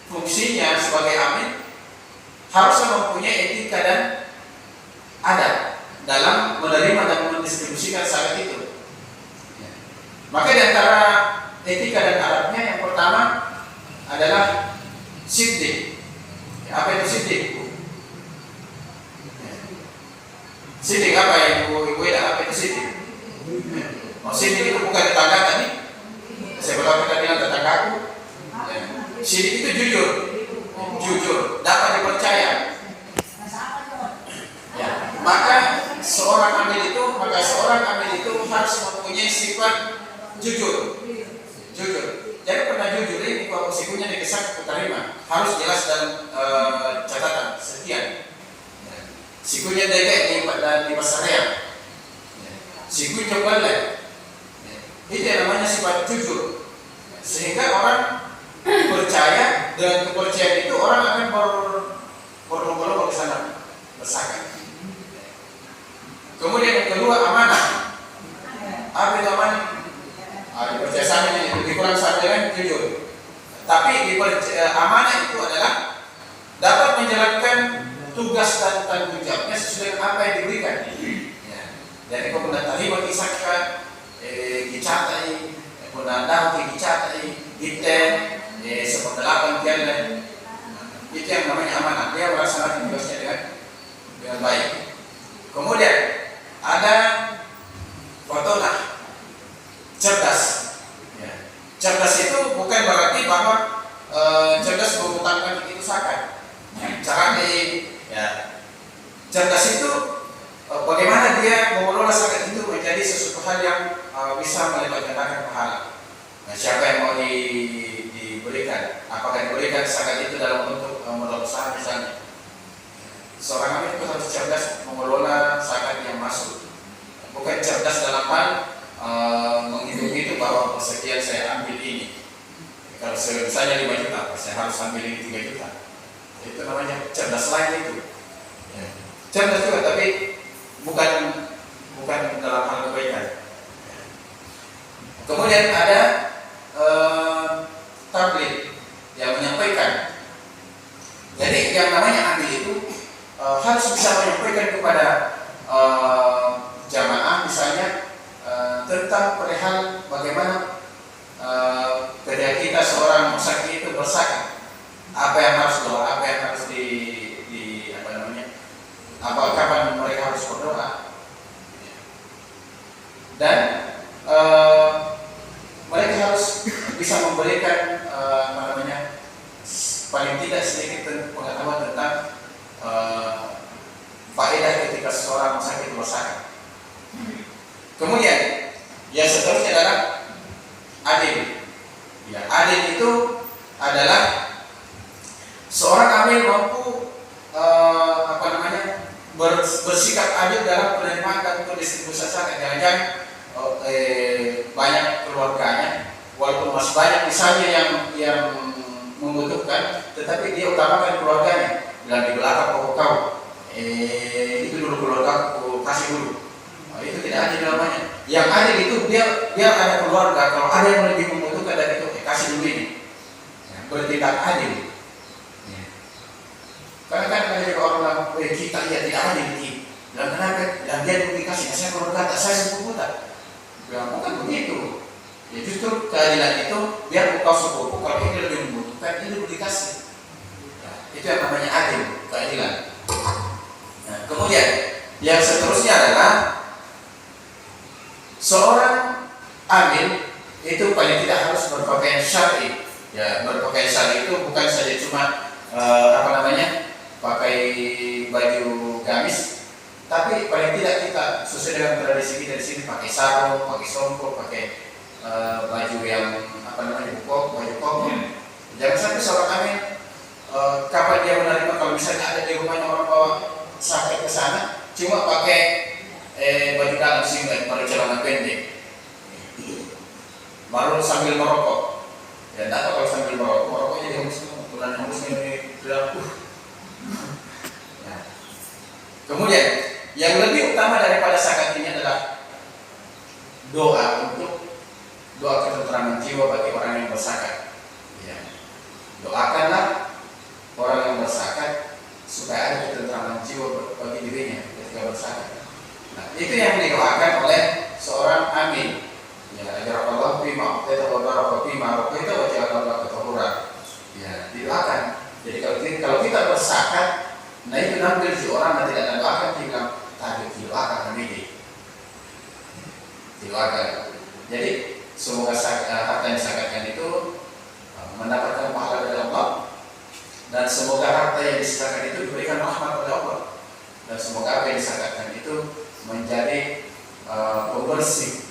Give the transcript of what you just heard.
fungsinya sebagai amin harusnya mempunyai etika dan adab dalam menerima dan mendistribusikan zakat itu. Maka di antara etika dan adabnya yang pertama adalah siddiq. Apa itu siddiq? Siddiq apa ya ibu apa itu siddiq? Oh, siddiq itu bukan tetangga tadi. Saya berkata kita bilang tetangga aku. Siddiq itu jujur, dapat dipercaya. Ya, maka seorang amil itu harus mempunyai sifat jujur. Jadi pernah jujur ini kalau sikunya dikesak terima harus jelas dalam catatan sekian. Sikunya deket di pasarnya. Siku coba lah. Itu yang namanya sifat jujur. Sehingga orang percaya, dengan kepercayaan itu orang akan berlomba-lomba ke sana bersakat. Kemudian yang kedua amanah. Apa itu amanah? Dipercaya sama ini lebih kurang sama dengan jujur. Tapi amanah itu adalah dapat menjalankan tugas dan tanggung jawabnya sesuai dengan apa yang diberikan. Ya. Jadi kalau benar terima kisahkan, dicatai, benar dicatai, detail, seperdelapan jalan. Itu yang namanya amanah. Dia melaksanakan tugasnya dengan baik. Kemudian ada fotonah, cerdas. Ya. Cerdas itu bukan berarti bahwa cerdas mengutamakan itu zakat. Cara cerdas itu bagaimana dia mengelola zakat itu menjadi sesuatu hal yang bisa melipat gandakan pahala. Nah, siapa yang mau diberikan? Apakah diberikan zakat itu dalam bentuk modal usaha misalnya? Seorang amil itu harus cerdas mengelola zakat yang masuk. Bukan cerdas dalam hal menghitung-hitung bahwa persekian saya ambil ini. Kalau misalnya 5 juta, saya harus ambil ini 3 juta. Itu namanya cerdas lain itu. Ya. Cerdas juga, tapi bukan dalam hal kebaikan. Kemudian ada tabligh yang menyampaikan. Jadi yang namanya amil itu harus bisa menyampaikan kepada jamaah misalnya tentang perihal bagaimana ketika kita seorang musaki itu bersakat, apa yang harus doa, apa yang harus kapan mereka harus berdoa, dan mereka harus bisa memberikan paling tidak sedikit pengetahuan tentang faedah ketika seorang musaki bersakat. Kemudian yang seterusnya adalah adil. Ya, adil itu adalah seorang amil mampu bersikap adil dalam penerimaan dan pendistribusian zakat. Jangan-jangan banyak keluarganya, walaupun masih banyak misalnya yang membutuhkan, tetapi dia utamakan keluarganya. Bilang di belakang pokok kau, itu dulu keluarga aku kasih dulu. Itu tidak adil namanya. Yang adil itu biar ada keluarga, kalau ada yang lebih membutuhkan dari itu, kasih dulu ini. Bertindak adil. Karena kan ada juga orang kita tidak adil ini. Dan kenapa? Dan dia dikasih, saya keluarga tak saya 10 juta. Bilang bukan begitu. Ya justru keadilan itu biar engkau sepupu, kalau ini lebih membutuhkan, ini lebih dikasih. Itu yang namanya adil, keadilan. Nah, kemudian yang seterusnya adalah seorang amil itu paling tidak harus berpakaian syar'i. Ya, berpakaian syar'i itu bukan saja cuma pakai baju gamis, tapi paling tidak kita sesuai dengan tradisi kita di sini pakai sarung, pakai songkok, pakai baju yang baju koko. Jangan sampai seorang amil kapan dia menerima, kalau misalnya ada di rumahnya orang bawa sakit ke sana, cuma pakai baju dalam singlet, baru celana pendek, baru sambil merokok. Ya tidak apa kalau sambil merokoknya dia harus Kemudian yang lebih utama daripada zakat ini adalah doa ketentraman jiwa bagi orang yang berzakat. Ya. Doakanlah berzakat supaya ada ketentraman jiwa bagi dirinya ketika berzakat. Nah, itu yang didoakan oleh seorang amin. Ya, agar Allah bima, kita berdoa bima, kita wajah Allah ketahura. Ya, didoakan. Jadi kalau kita berzakat, nah itu nanti si orang yang tidak doakan tinggal tadi didoakan ini. Didoakan. Jadi semoga harta yang disakatkan itu mendapatkan pahala dari Allah, dan semoga harta yang disakatkan itu diberikan rahmat oleh Allah, dan semoga apa yang disakatkan itu menjadi pembersih